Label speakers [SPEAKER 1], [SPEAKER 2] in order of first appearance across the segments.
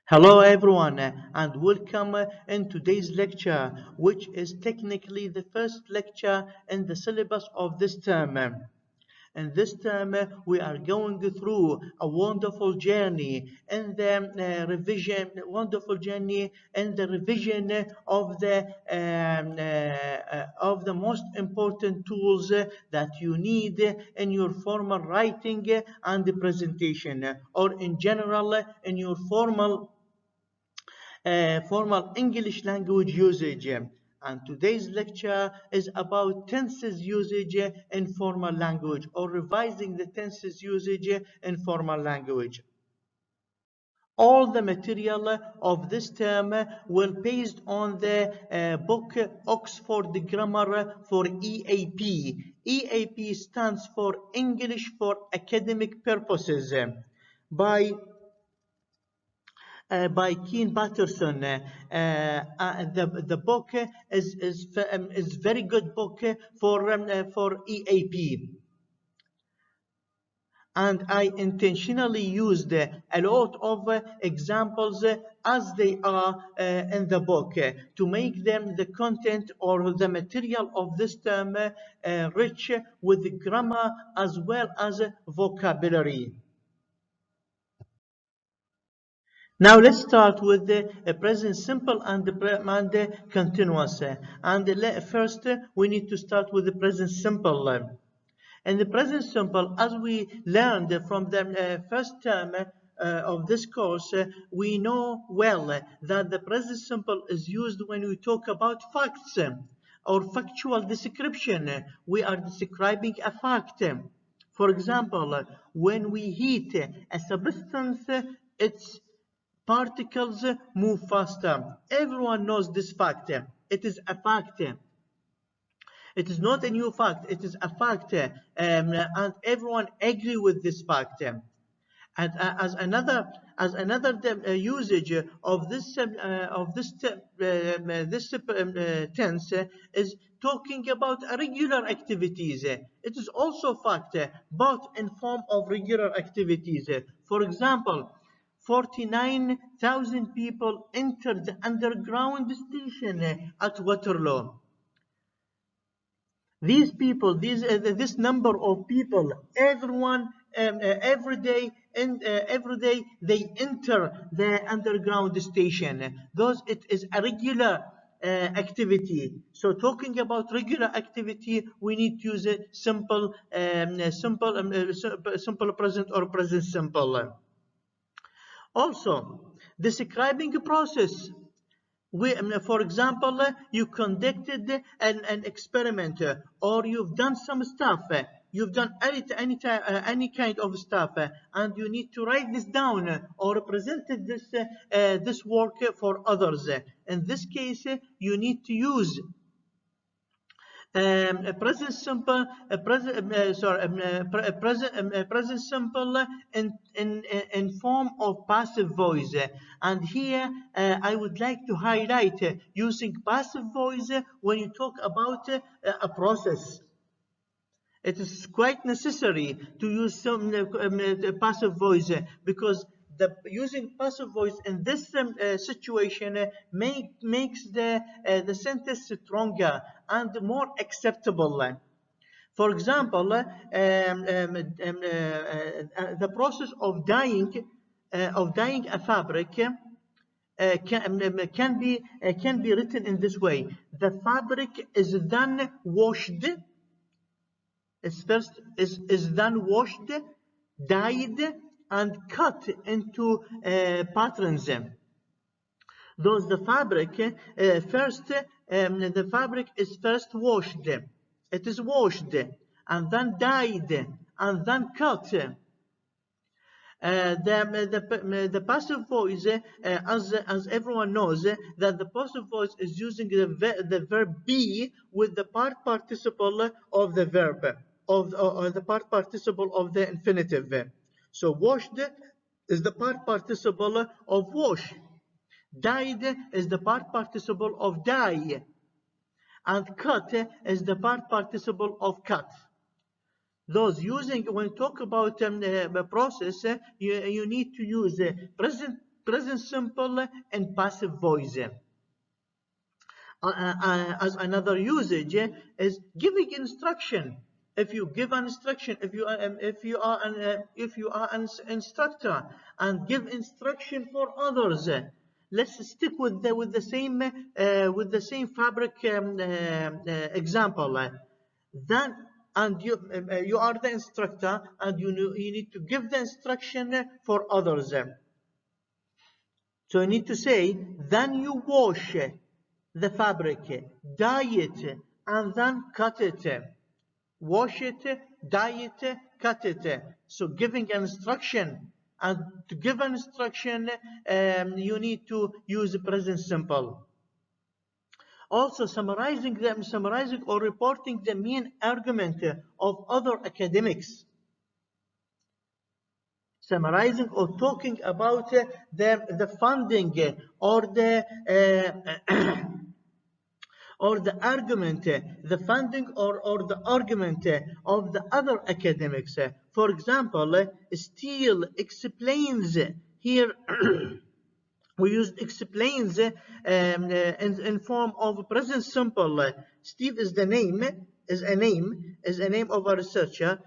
[SPEAKER 1] Hello everyone and welcome in today's lecture, which is technically the first lecture in the syllabus of this term. In this term, we are going through a wonderful journey in the revision of the most important tools that you need in your formal writing and presentation, or in general in your formal English language usage. And today's lecture is about tenses usage in formal language, or revising the tenses usage in formal language. All the material of this term will based on the book Oxford Grammar for EAP. EAP stands for English for Academic Purposes by Keane Patterson. The book is very good book for EAP, and I intentionally used a lot of examples as they are in the book to make them the content or the material of this term rich with grammar as well as vocabulary. Now let's start with the present simple and the continuous. First, we need to start with the present simple. And the present simple, as we learned from the first term of this course, we know well that the present simple is used when we talk about facts or factual description. We are describing a fact. For example, when we heat a substance, its particles move faster. Everyone knows this fact. It is a fact. It is not a new fact. It is a fact, and everyone agree with this fact. And as another usage of this tense is talking about regular activities. It is also fact, but in form of regular activities. For example, 49,000 people entered the underground station at Waterloo. These people, this number of people, everyone, every day they enter the underground station. Thus, it is a regular activity. So, talking about regular activity, we need to use a simple present or present simple. Also, describing a process. For example, you conducted an experiment, or you've done some stuff. You've done any kind of stuff, and you need to write this down or present this work for others. In this case, you need to use a present simple, present simple in form of passive voice. And here I would like to highlight using passive voice when you talk about a process. It is quite necessary to use some passive voice because using passive voice in this situation makes the sentence stronger and more acceptable. For example, the process of dyeing a fabric can be written in this way: the fabric is then washed. Is then washed, dyed, and cut into patterns. Thus, the fabric is first washed. It is washed and then dyed and then cut. The passive voice, as everyone knows, that the passive voice is using the verb be with the part participle of the verb, or the part participle of the infinitive. So washed is the part participle of wash. Dyed is the part participle of dye. And cut is the part participle of cut. When you talk about the process, you need to use present present simple and passive voice. As another usage is giving instruction. If you give an instruction, if you are an instructor and give instruction for others, let's stick with the same fabric example. Then and you are the instructor and you need to give the instruction for others. So you need to say, then you wash the fabric, dye it, and then cut it. Wash it, dye it, cut it. So giving an instruction, and to give an instruction, you need to use the present simple. Also, summarizing or reporting the main argument of other academics. Summarizing or talking about the funding or the or the argument, the funding or the argument of the other academics. For example, Steele explains here. We use explains in form of present simple. Steve is the name, is a name of a researcher.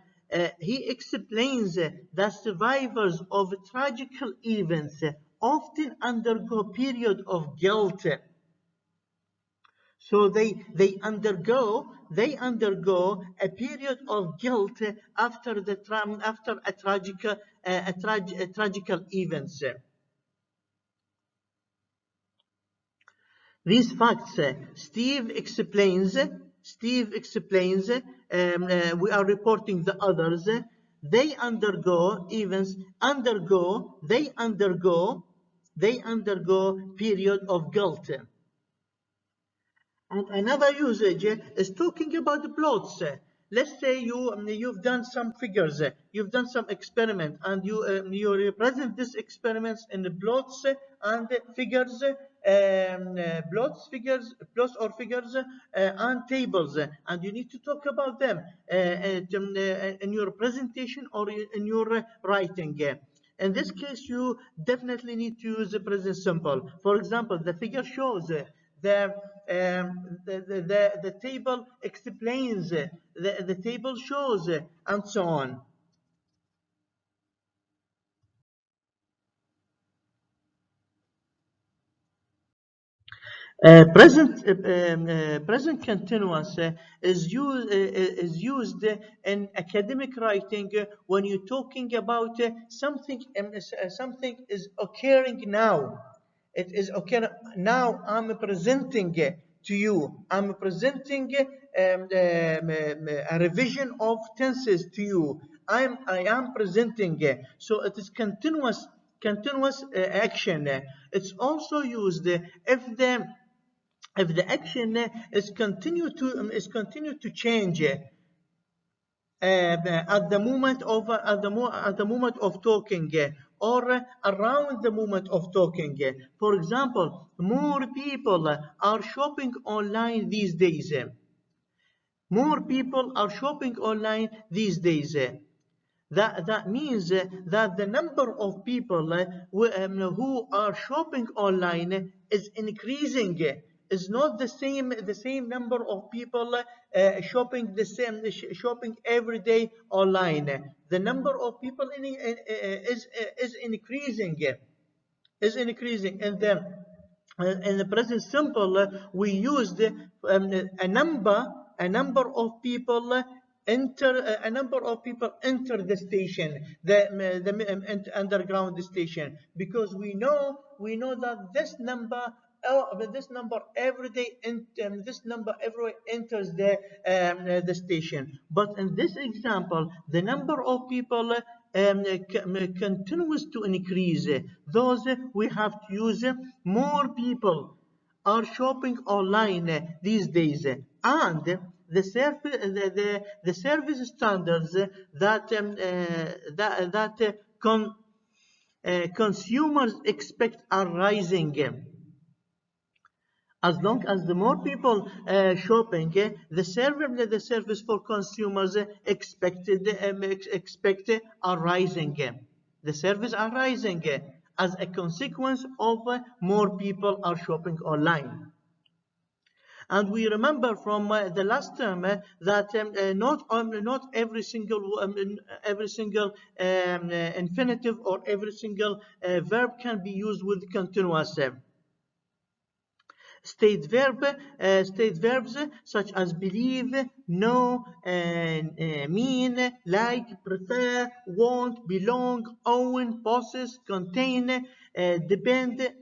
[SPEAKER 1] He explains that survivors of tragical events often undergo a period of guilt. So they undergo a period of guilt after a tragical events. These facts, Steve explains. We are reporting the others. They undergo period of guilt. And another usage is talking about the plots. Let's say you've done some figures, you've done some experiment, and you represent these experiments in the plots and figures, plots or figures and tables, and you need to talk about them in your presentation or in your writing. In this case, you definitely need to use the present simple. For example, the figure shows the table explains, the table shows, and so on. Present continuous is used in academic writing when you're talking about something is occurring now. It is occurring now. I'm presenting to you. I'm presenting a revision of tenses to you. I am presenting. So it is continuous action. It's also used if the action is continue to change at the moment of talking or around the moment of talking. For example, more people are shopping online these days. More people are shopping online these days. That means that the number of people who are shopping online is increasing. Is not the same number of people shopping every day online. The number of people is increasing. And then in the present simple, we used a number of people enter the station, the underground station, because we know that this number every day, this number every enters the station. But in this example, the number of people continues to increase. Those we have to use more people are shopping online these days, and the service standards that consumers expect are rising. As long as the more people shopping, the service for consumers expect are rising. The service are rising, as a consequence of more people are shopping online. And we remember from the last term that not every single infinitive or every single verb can be used with continuous. State verbs such as believe, know, mean, like, prefer, want, belong, own, possess, contain, depend,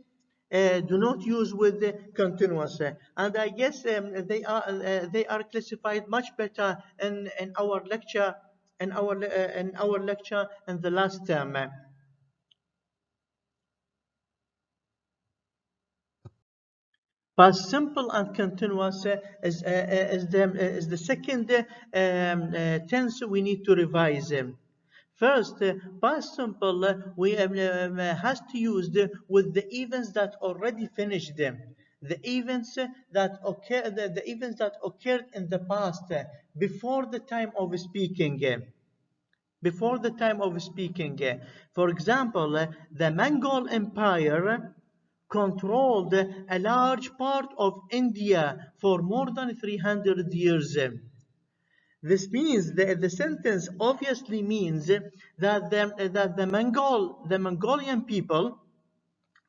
[SPEAKER 1] do not use with the continuous, and I guess they are classified much better in our lecture in our lecture in the last term. Past simple and continuous is the second tense we need to revise. First, past simple we has to use with the events that already finished. The events that occurred in the past before the time of speaking. Before the time of speaking. For example, the Mongol Empire controlled a large part of India for more than 300 years. This means that the sentence obviously means that the Mongolian people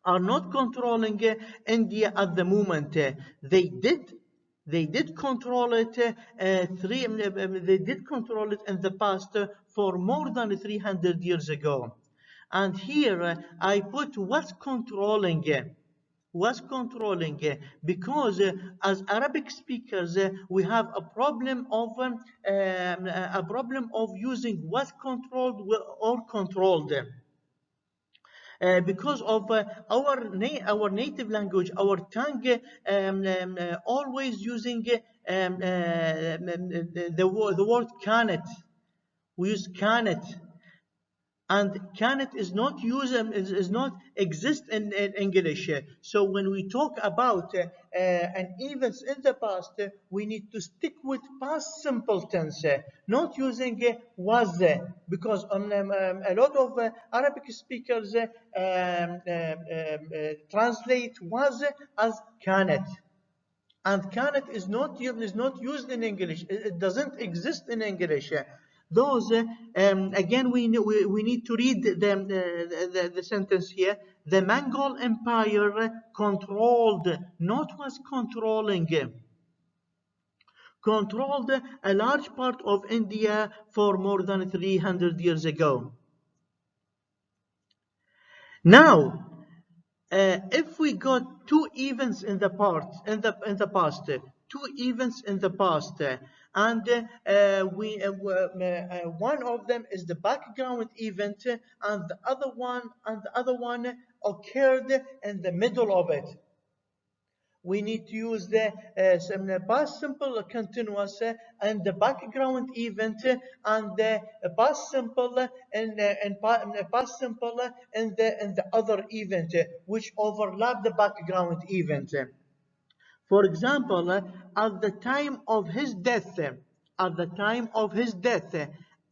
[SPEAKER 1] are not controlling India at the moment. They did control it. They did control it in the past for more than 300 years ago. And here I put was controlling. Was controlling because as Arabic speakers we have a problem of using was controlled or controlled. Because of our native language, our tongue always using the word cannot. We use cannot, and cannot is not used is not exist in English. So when we talk about an events in the past, we need to stick with past simple tense, not using was, because a lot of Arabic speakers translate was as cannot. And cannot is not used in English. It doesn't exist in English. Those again we need to read the sentence here. The Mongol Empire controlled, not was controlling, controlled a large part of India for more than 300 years ago. Now, if we got two events in the past, two events in the past, and one of them is the background event, and the other one occurred in the middle of it. We need to use the past simple continuous and the background event and the past simple and past simple and the other event which overlap the background event. For example, at the time of his death,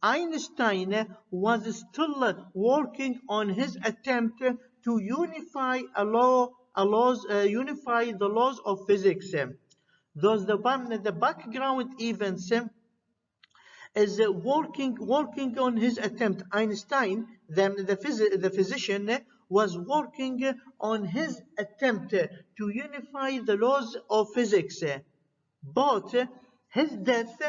[SPEAKER 1] Einstein was still working on his attempt to unify unify the laws of physics. Thus, the background events is working on his attempt. Einstein, the physician, was working on his attempt to unify the laws of physics, but his death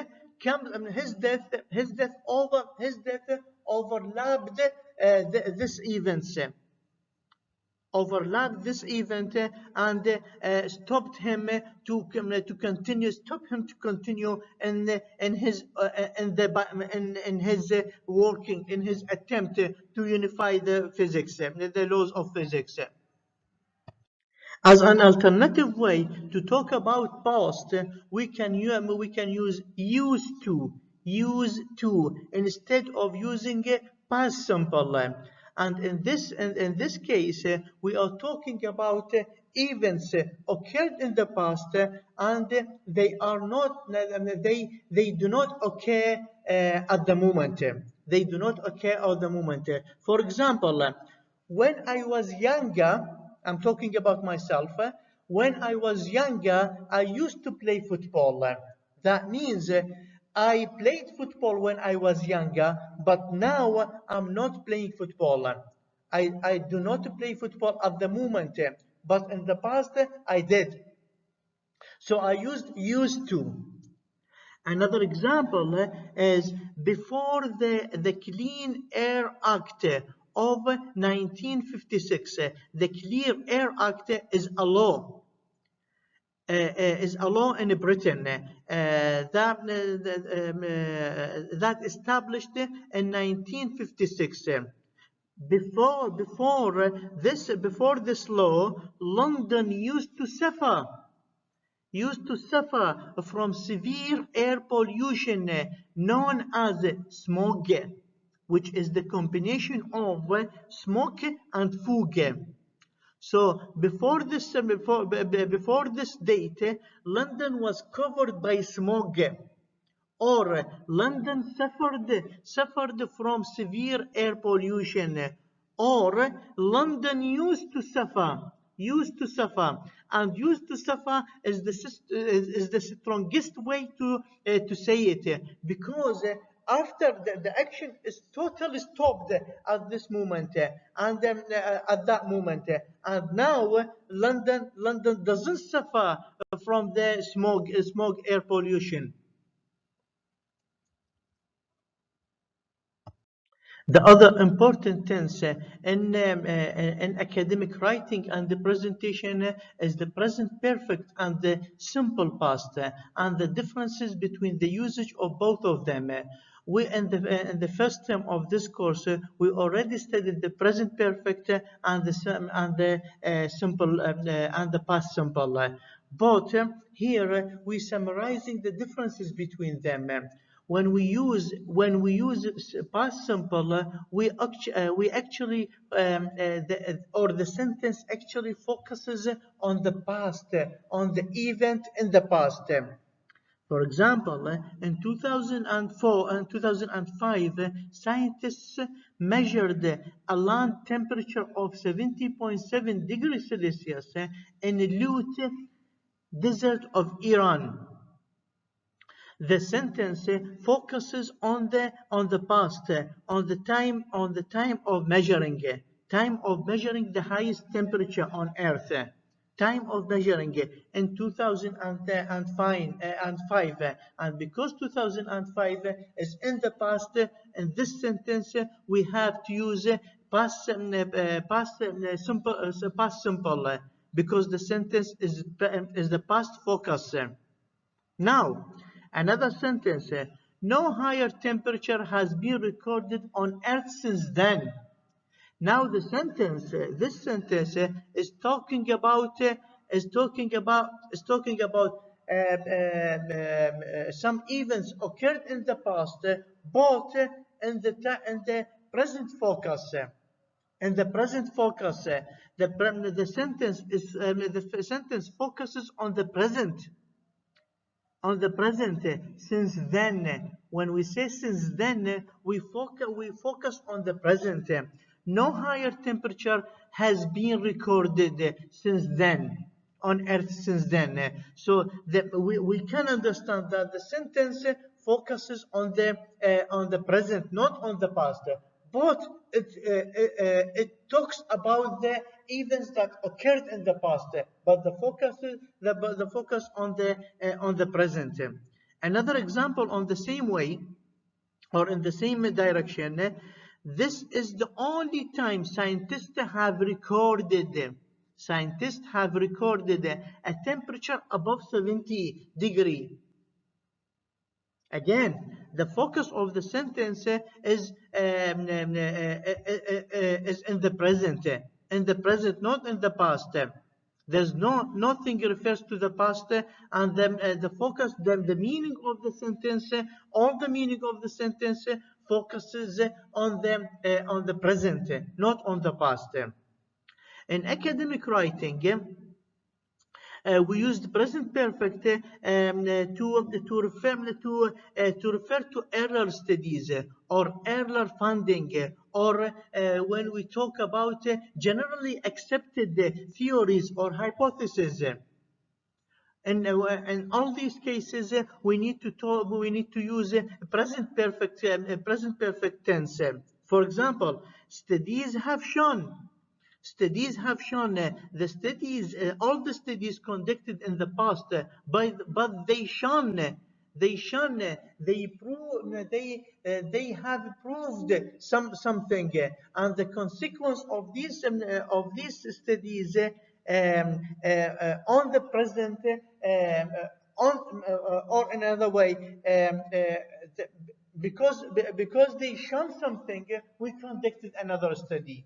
[SPEAKER 1] overlapped this events. Overlapped this event and stopped him to continue in his working, in his attempt to unify the physics, the laws of physics. As an alternative way to talk about past, we can use used to instead of using past simple. And in this case, we are talking about events occurred in the past, and they are not they do not occur at the moment. They do not occur at the moment. For example, when I was younger, I'm talking about myself, when I was younger, I used to play football. That means I played football when I was younger, but now I'm not playing football. I do not play football at the moment, but in the past I did. So I used to. Another example is before the Clean Air Act of 1956. The Clean Air Act is a law. Is a law in Britain that established in 1956. Before this law, London used to suffer from severe air pollution known as smog, which is the combination of smoke and fog. So before this date, London was covered by smog, or London suffered from severe air pollution, or London used to suffer, and used to suffer is the strongest way to say it, because after the action is totally stopped at this moment, and at that moment, and now London doesn't suffer from the smog air pollution. The other important tense in academic writing and the presentation is the present perfect and the simple past, and the differences between the usage of both of them. We in the first term of this course we already studied the present perfect and the simple and the past simple. But here we summarizing the differences between them. When we use past simple, we actually the sentence actually focuses on the past, on the event in the past. For example, in 2004 and 2005, scientists measured a land temperature of 70.7 degrees Celsius in the Lut desert of Iran. The sentence focuses on the past, on the time of measuring the highest temperature on Earth. Time of measuring in 2005, and because 2005 is in the past, in this sentence we have to use past simple, because the sentence is the past focus. Now, another sentence, no higher temperature has been recorded on Earth since then. Now this sentence is talking about some events occurred in the past, but in the present focus. In the present focus, the sentence focuses on the present. Since then. When we say since then, we focus on the present. No higher temperature has been recorded since then on Earth since then. So we can understand that the sentence focuses on the present, not on the past. But it talks about the events that occurred in the past, but the focus on the present. Another example on the same way, or in the same direction, this is the only time scientists have recorded a temperature above 70 degrees. Again, the focus of the sentence is in the present, not in the past. There's nothing refers to the past, and the focus, the meaning of the sentence, all the meaning of the sentence focuses on the present, not on the past. In academic writing, We use the present perfect to refer to earlier studies or earlier funding or when we talk about generally accepted theories or hypotheses. In all these cases, we need to use present perfect tense. For example, studies have shown all the studies conducted in the past, but they have proved something, and the consequence of these studies on the present, or another way, because they shown something, we conducted another study.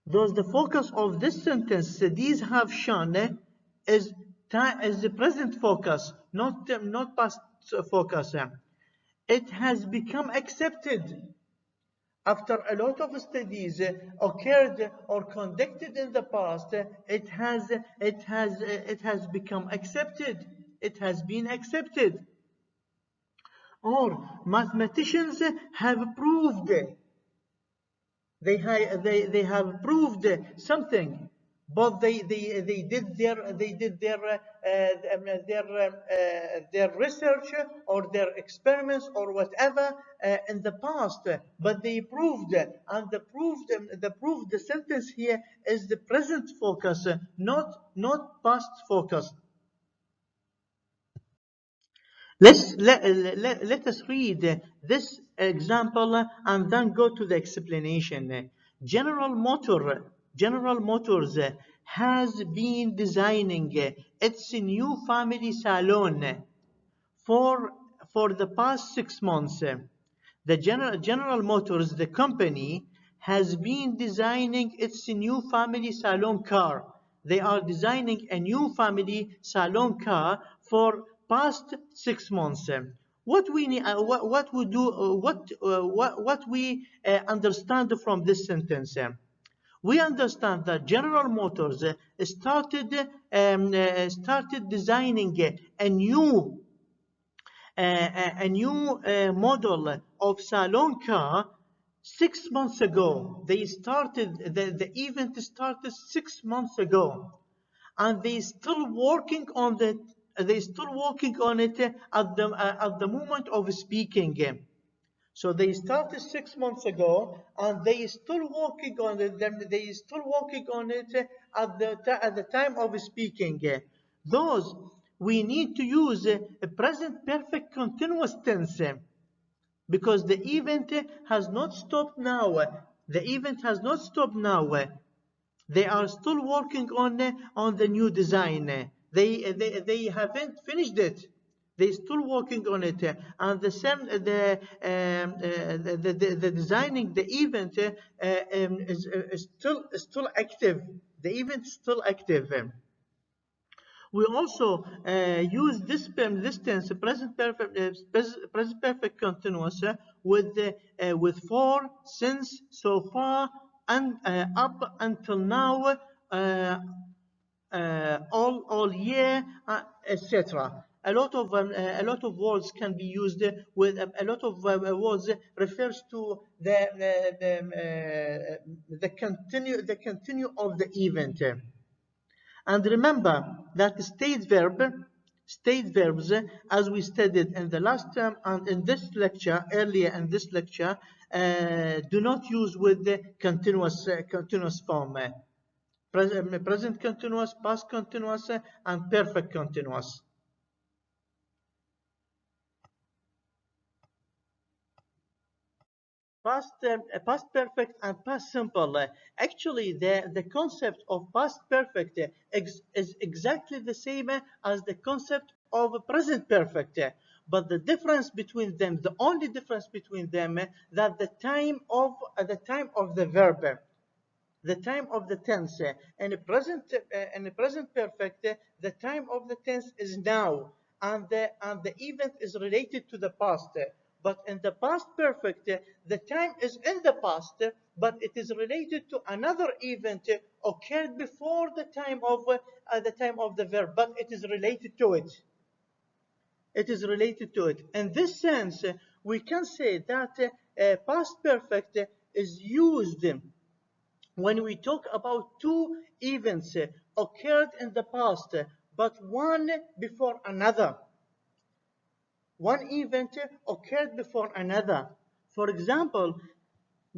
[SPEAKER 1] Thus, the focus of this sentence, these have shown, is the present focus, not past focus. It has become accepted after a lot of studies occurred or conducted in the past. It has become accepted. It has been accepted. Or mathematicians have proved. They have proved something, but they did their research or their experiments or whatever in the past, but they proved, and the sentence here is the present focus, not past focus. Let us read this example and then go to the explanation. General Motors has been designing its new family salon for the past 6 months. The General Motors, the company, has been designing its new family salon car. They are designing a new family salon car for past 6 months. What we need, what we do, what we understand from this sentence. We understand that General Motors started designing a new model of salon car 6 months ago. The event started 6 months ago, and they still working on it at the moment of speaking. So they started 6 months ago, and they still working on it. They still working on it at the time of speaking. Those we need to use a present perfect continuous tense, because the event has not stopped now. The event has not stopped now. They are still working on the new design. They haven't finished it. They're still working on it, and the designing the event is still active. The event is still active. We also use this tense, present perfect continuous, with for, since, so far, and up until now, all year, etc. A lot of words can be used with a lot of words refers to the continue of the event. And remember that state verbs, as we studied in the last term and in this lecture, earlier in this lecture, do not use with the continuous form. Present continuous, past continuous, and perfect continuous. Past perfect and past simple. Actually, the concept of past perfect is exactly the same as the concept of present perfect. But the difference between them, the only difference between them, that the time of the verb, the time of the tense. In the present perfect, the time of the tense is now, and the event is related to the past. But in the past perfect, the time is in the past, but it is related to another event occurred before the time of the verb, but it is related to it. It is related to it. In this sense, we can say that past perfect is used when we talk about two events occurred in the past, but one before another. One event occurred before another. For example,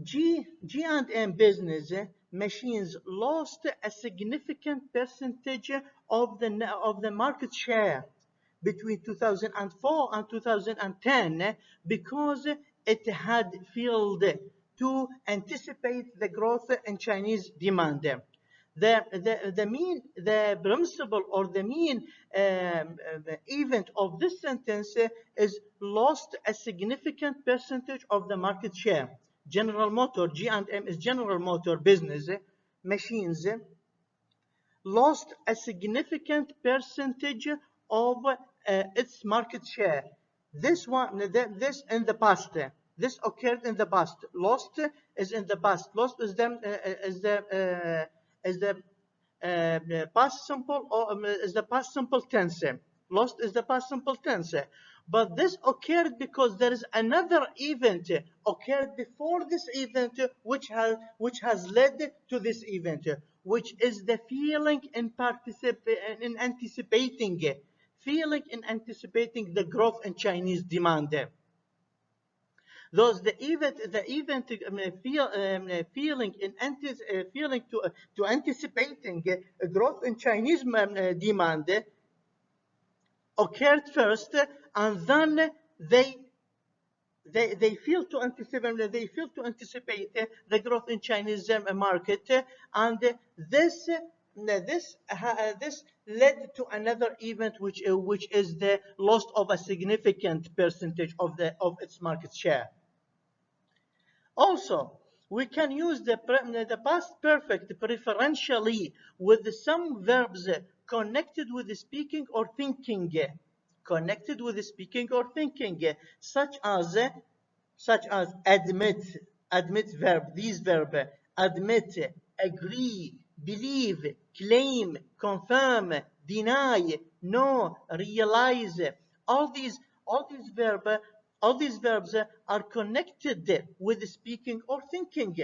[SPEAKER 1] G&M business machines lost a significant percentage of the market share between 2004 and 2010 because it had failed to anticipate the growth in Chinese demand. The principle or the main event of this sentence is lost a significant percentage of the market share. General Motor, G&M is General Motor business machines lost a significant percentage of its market share. This in the past. This occurred in the past. Lost is in the past. Lost is the past simple or is the past simple tense. Lost is the past simple tense. But this occurred because there is another event occurred before this event which has led to this event, which is the feeling in anticipating the growth in Chinese demand. Thus, the event feeling to anticipating growth in Chinese demand occurred first, and then they feel to anticipate the growth in Chinese market, and this led to another event which is the loss of a significant percentage of its market share. Also, we can use the past perfect preferentially with some verbs connected with the speaking or thinking. Connected with the speaking or thinking, such as admit verb, these verb, admit, agree, believe, claim, confirm, deny, know, realize. All these verbs are connected with speaking or thinking.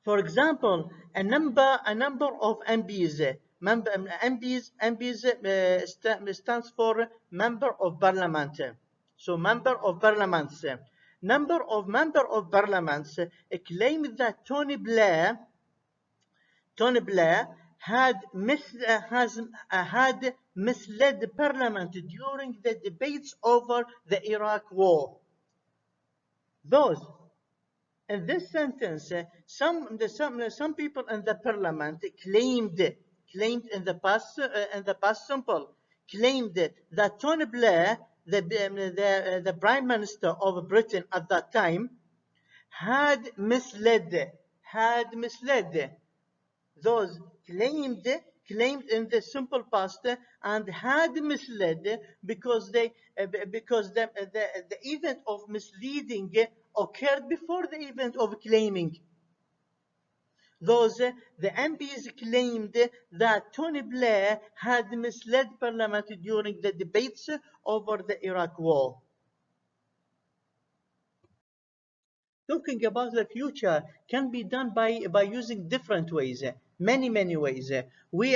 [SPEAKER 1] For example, a number of MPs. MPs stands for member of parliament. So member of parliaments. Number of parliaments claim that Tony Blair had misled the parliament during the debates over the Iraq war. Those in this sentence, some people in the parliament claimed in the past simple, claimed that Tony Blair, the prime minister of Britain at that time, had misled. Those claimed in the simple past and had misled because the event of misleading occurred before the event of claiming. Those the MPs claimed that Tony Blair had misled Parliament during the debates over the Iraq war. Talking about the future can be done by using different ways, many ways. We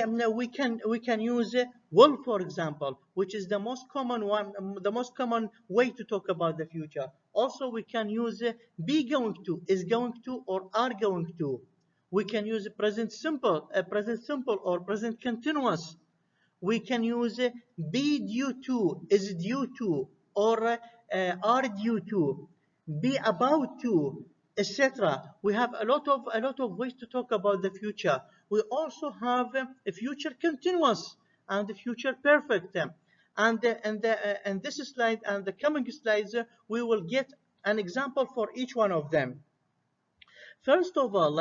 [SPEAKER 1] can use will, for example, which is the most common way to talk about the future. Also, we can use be going to, is going to, or are going to. We can use present simple or present continuous. We can use be due to, is due to, or are due to, be about to, etc. We have a lot of ways to talk about the future. We also have a future continuous and the future perfect. And this slide and the coming slides, we will get an example for each one of them. First of all,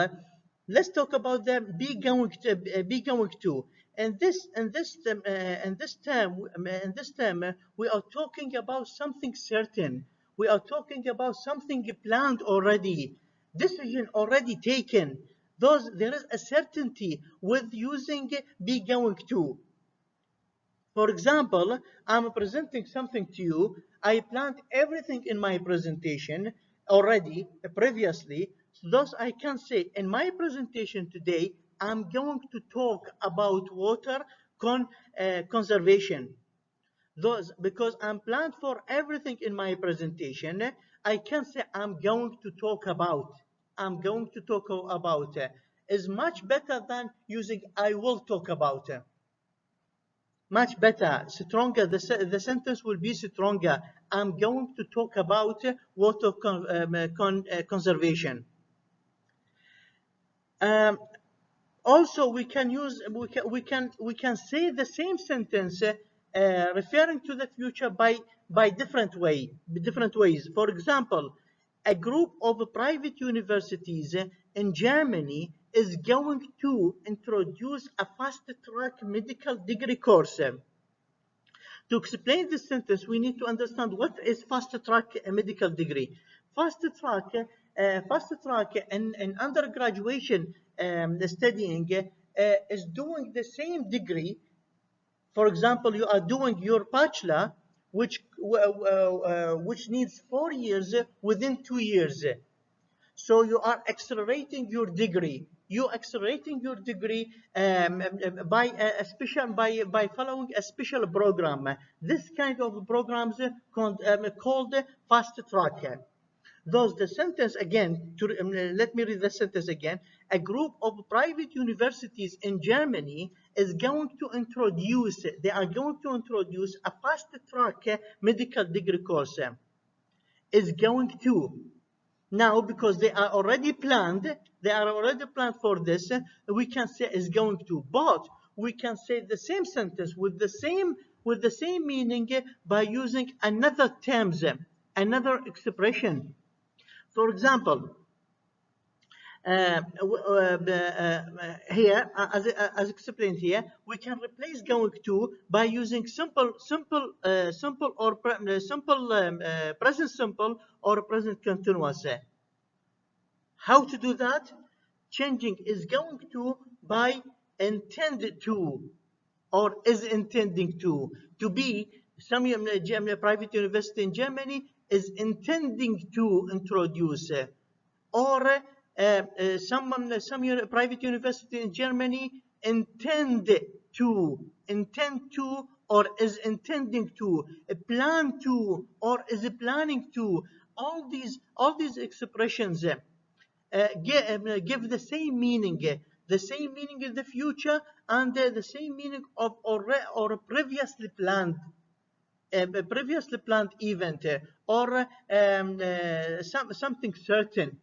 [SPEAKER 1] let's talk about the be going to. In this term, we are talking about something certain. We are talking about something planned already, decision already taken. There is a certainty with using be going to. For example, I'm presenting something to you. I planned everything in my presentation already previously. So thus I can say in my presentation today, I'm going to talk about water conservation. Thus, because I'm planned for everything in my presentation, I can say I'm going to talk about. I'm going to talk about is much better than using I will talk about. Much better, stronger. The sentence will be stronger. I'm going to talk about water conservation. Also, we can say the same sentence referring to the future by different ways. For example, a group of private universities in Germany is going to introduce a fast-track medical degree course. To explain this sentence, we need to understand what is fast-track medical degree. Fast-track in undergraduation studying is doing the same degree. For example, you are doing your bachelor, which needs 4 years within 2 years. So you are accelerating your degree. You accelerating your degree by following a special program. This kind of programs called fast track. Thus, the sentence again. Let me read the sentence again. A group of private universities in Germany is going to introduce. They are going to introduce a fast track medical degree course. Is going to. Now, because they are already planned for this, we can say is going to. But we can say the same sentence with the same meaning by using another terms, another expression. For example, here, as explained here, we can replace going to by using simple or present simple or present continuous. How to do that? Changing is going to by intended to or is intending to. To be, some private university in Germany is intending to introduce, or some private university in Germany intend to or is intending to, plan to or is planning to. All these expressions give the same meaning in the future and the same meaning of or previously planned event or something certain.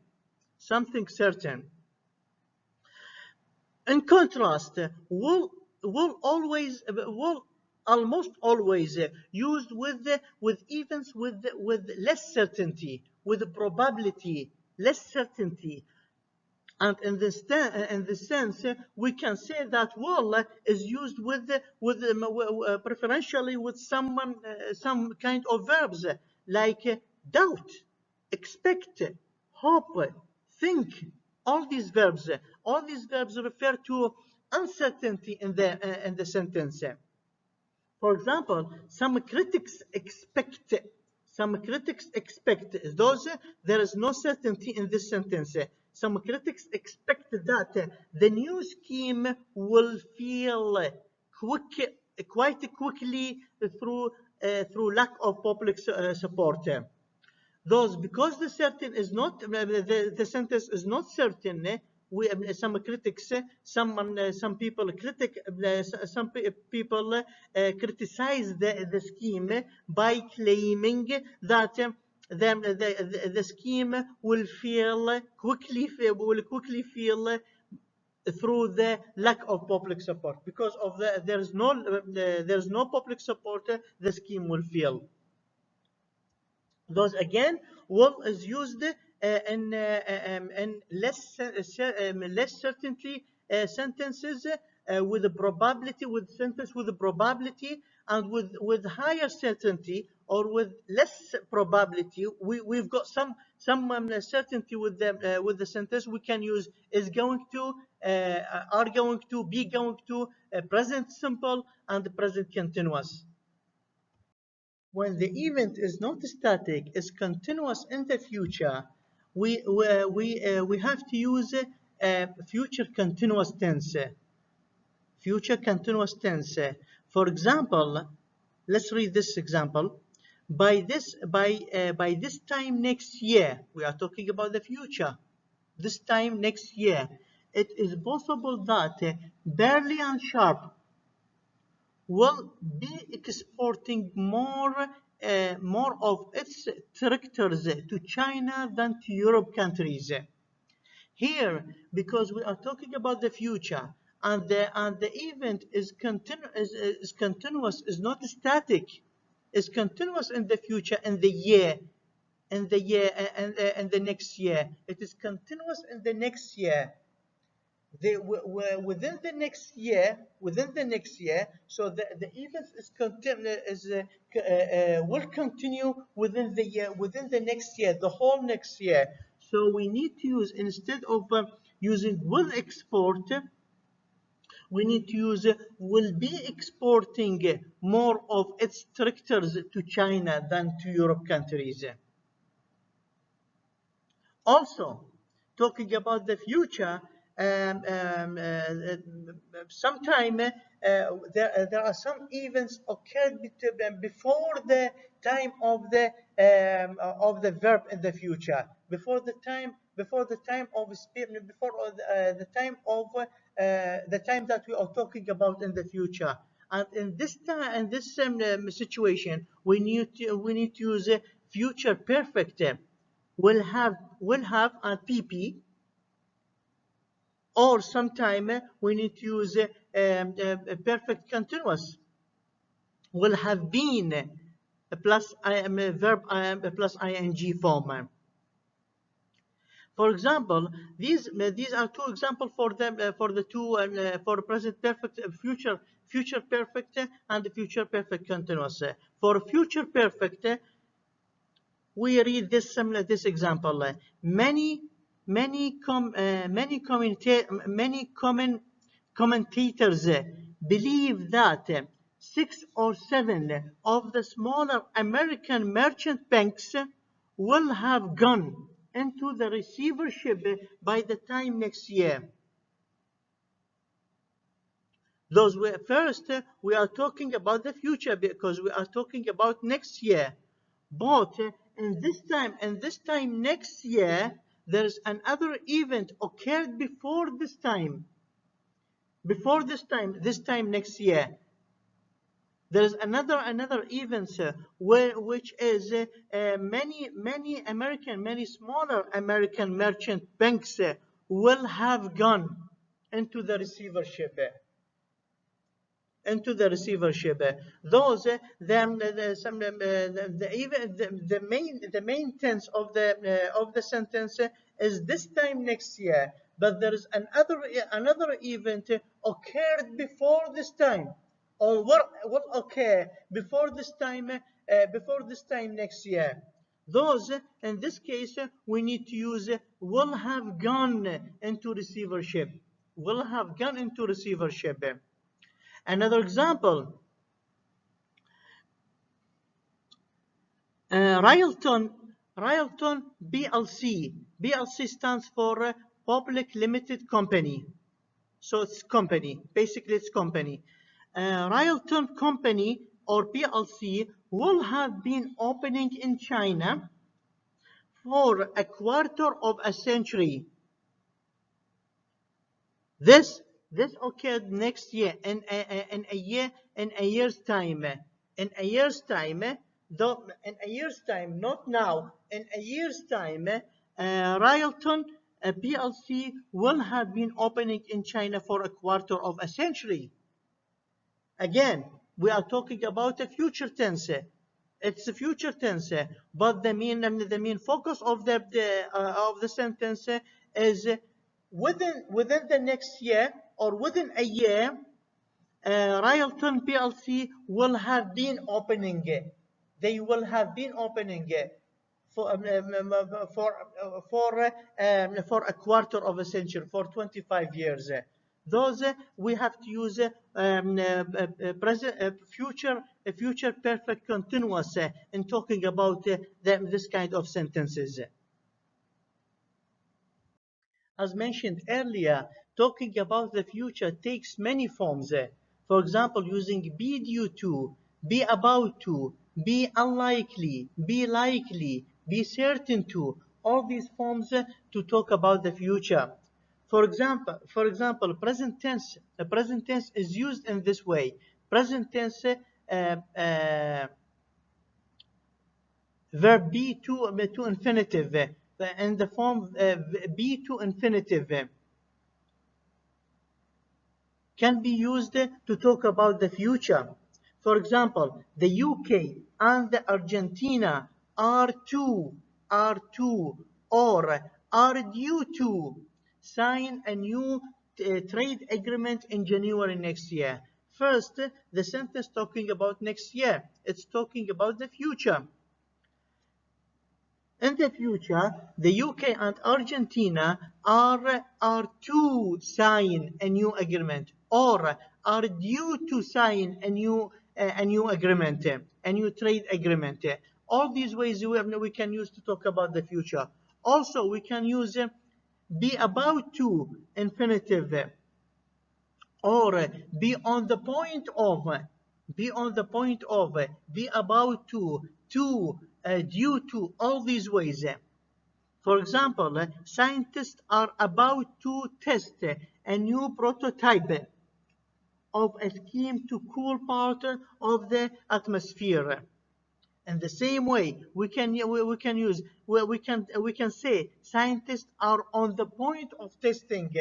[SPEAKER 1] In contrast, will almost always used with events with less certainty, with probability, less certainty. And in this sense, we can say that will is used with preferentially with some kind of verbs like doubt, expect, hope, think. All these verbs refer to uncertainty in the sentence. For example, some critics expect. Those there is no certainty in this sentence. Some critics expect that the new scheme will fail quite quickly through lack of public support. Those, because the certain is not the sentence is not certain. Some critics, some people criticize the scheme by claiming that the scheme will quickly fail through the lack of public support. Because of there's no public support, the scheme will fail. Thus again, will is used in less certainty sentences with a probability, with sentence with a probability, and with higher certainty or with less probability. We've got some certainty with the sentence. We can use is going to, are going to, be going to, present simple, and present continuous. When the event is not static, is continuous in the future, we have to use future continuous tense. Future continuous tense. For example, let's read this example. By this time next year, we are talking about the future. This time next year, it is possible that Burley and Sharp will be exporting more of its tractors to China than to Europe countries. Here, because we are talking about the future, and the event is continuous, is not static, is continuous in the future, in the year, and the next year. It is continuous in the next year. Within the next year, so the event will continue within the year, within the next year, the whole next year. So we need to use, instead of using will export, we need to use will be exporting more of its tractors to China than to Europe countries. Also, talking about the future, sometime there are some events occurred before the time of the verb in the future, before the time of the time of the time that we are talking about in the future. And in this time, in this situation, we need to use a future perfect. Will have a PP, or sometime we need to use a perfect continuous. Will have been plus verb plus ing form. For example, these are two examples for the two for present perfect, future perfect, and future perfect continuous. For future perfect, we read this example. Many commentators believe that 6 or 7 of the smaller American merchant banks will have gone into the receivership by the time next year. Those were first, we are talking about the future because we are talking about next year. But in this time next year, there's another event occurred before this time. Before this time next year, there's another event which is many smaller American merchant banks will have gone into the receivership. Those the main tense of the sentence is this time next year, but there is another event occurred before this time, or will occur before this time next year. Those, in this case, we need to use will have gone into receivership. Will have gone into receivership. Another example, Railton PLC. PLC stands for Public Limited Company. So it's company, basically it's company. Railton Company, or PLC, will have been opening in China for a quarter of a century. This occurred next year, in a year's time. In a year's time, not now. In a year's time, Railton PLC will have been opening in China for a quarter of a century. Again, we are talking about a future tense. It's a future tense, but the main focus of the sentence is within the next year or within a year, Ryalton PLC will have been opening. They will have been opening for a quarter of a century, for 25 years. Those we have to use present, future perfect continuous in talking about this kind of sentences. As mentioned earlier, talking about the future takes many forms. For example, using be due to, be about to, be unlikely, be likely, be certain to, all these forms to talk about the future. For example, the present tense is used in this way. Present tense verb be to infinitive in the form be to infinitive can be used to talk about the future. For example, the UK and the Argentina are to or are due to sign a new trade agreement in January next year. First, the sentence talking about next year. It's talking about the future. In the future, the UK and Argentina are to sign a new agreement or are due to sign a new agreement, a new trade agreement. All these ways we can use to talk about the future. Also, we can use be about to infinitive or be on the point of, be on the point of, be about to, due to, all these ways. For example, scientists are about to test a new prototype of a scheme to cool part of the atmosphere. In the same way, we can say scientists are on the point of testing.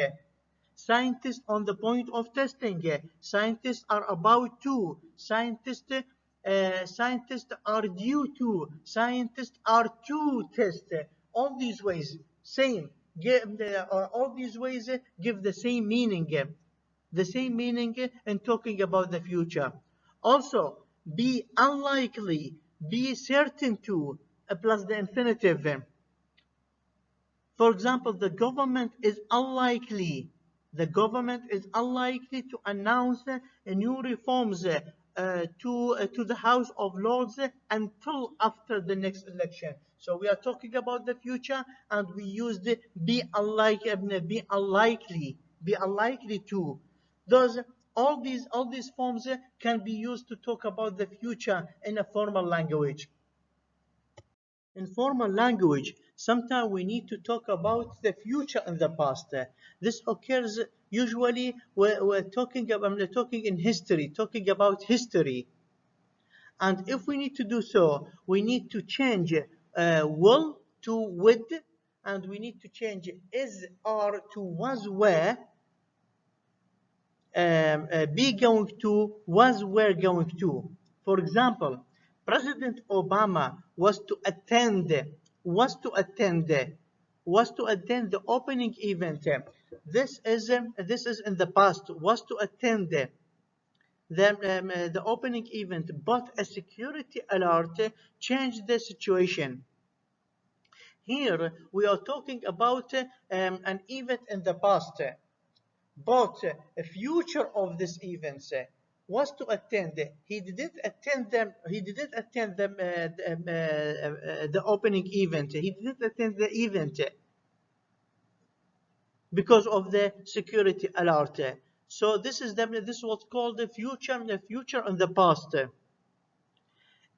[SPEAKER 1] Scientists on the point of testing. Scientists are about to. Scientists are due to. Scientists are to test. All these ways, same. All these ways give the same meaning. The same meaning in talking about the future. Also, be unlikely, be certain to, plus the infinitive. For example, the government is unlikely. The government is unlikely to announce new reforms to the House of Lords until after the next election. So we are talking about the future, and we use the be unlikely to. Those all these forms can be used to talk about the future in a formal language. In formal language, sometimes we need to talk about the future and the past. This occurs usually we're talking in history, talking about history. And if we need to do so, we need to change will to would, and we need to change is, are to was, were, be going to, was, were going to. For example, President Obama was to attend the opening event. This is in the past. Was to attend the opening event, but a security alert changed the situation. Here we are talking about an event in the past, but a future of this event was to attend. He didn't attend them. He didn't attend them the opening event. He didn't attend the event because of the security alert. So this is what's called the future and the past.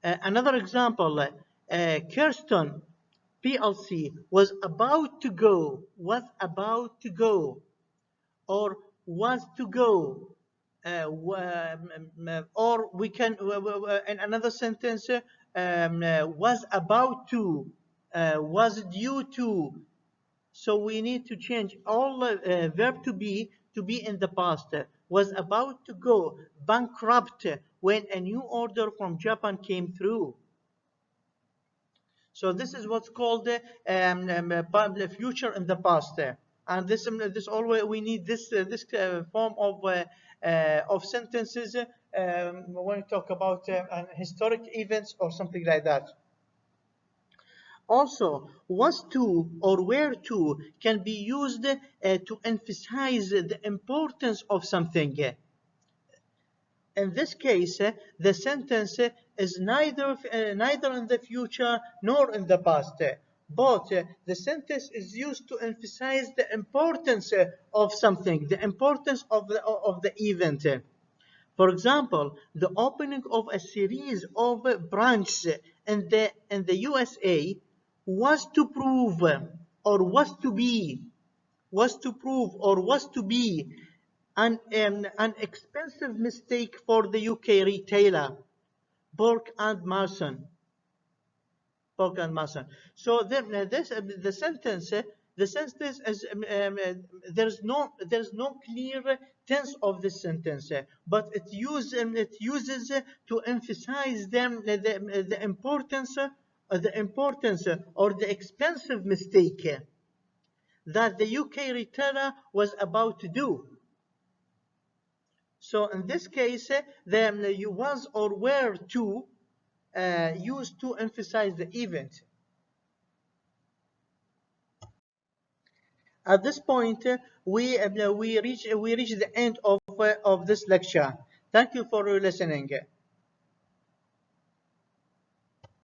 [SPEAKER 1] Another example, Kirsten PLC was about to go, or was to go, or we can in another sentence was about to, was due to. So we need to change all verb to be in the past. Was about to go bankrupt when a new order from Japan came through. So this is what's called the future in the past. And this always we need this form of sentences when we talk about historic events or something like that. Also, was to or where to can be used to emphasize the importance of something. In this case, the sentence is neither in the future nor in the past, but the sentence is used to emphasize the importance of something, the importance of the event. For example, the opening of a series of branches in the USA was to prove or was to be an expensive mistake for the UK retailer, Bork and Mason. So then the sentence is there's no clear tense of the sentence, but it uses to emphasize the importance or the expensive mistake that the UK retailer was about to do. So in this case, the you was or were to used to emphasize the event. At this point, we reach the end of this lecture. Thank you for listening.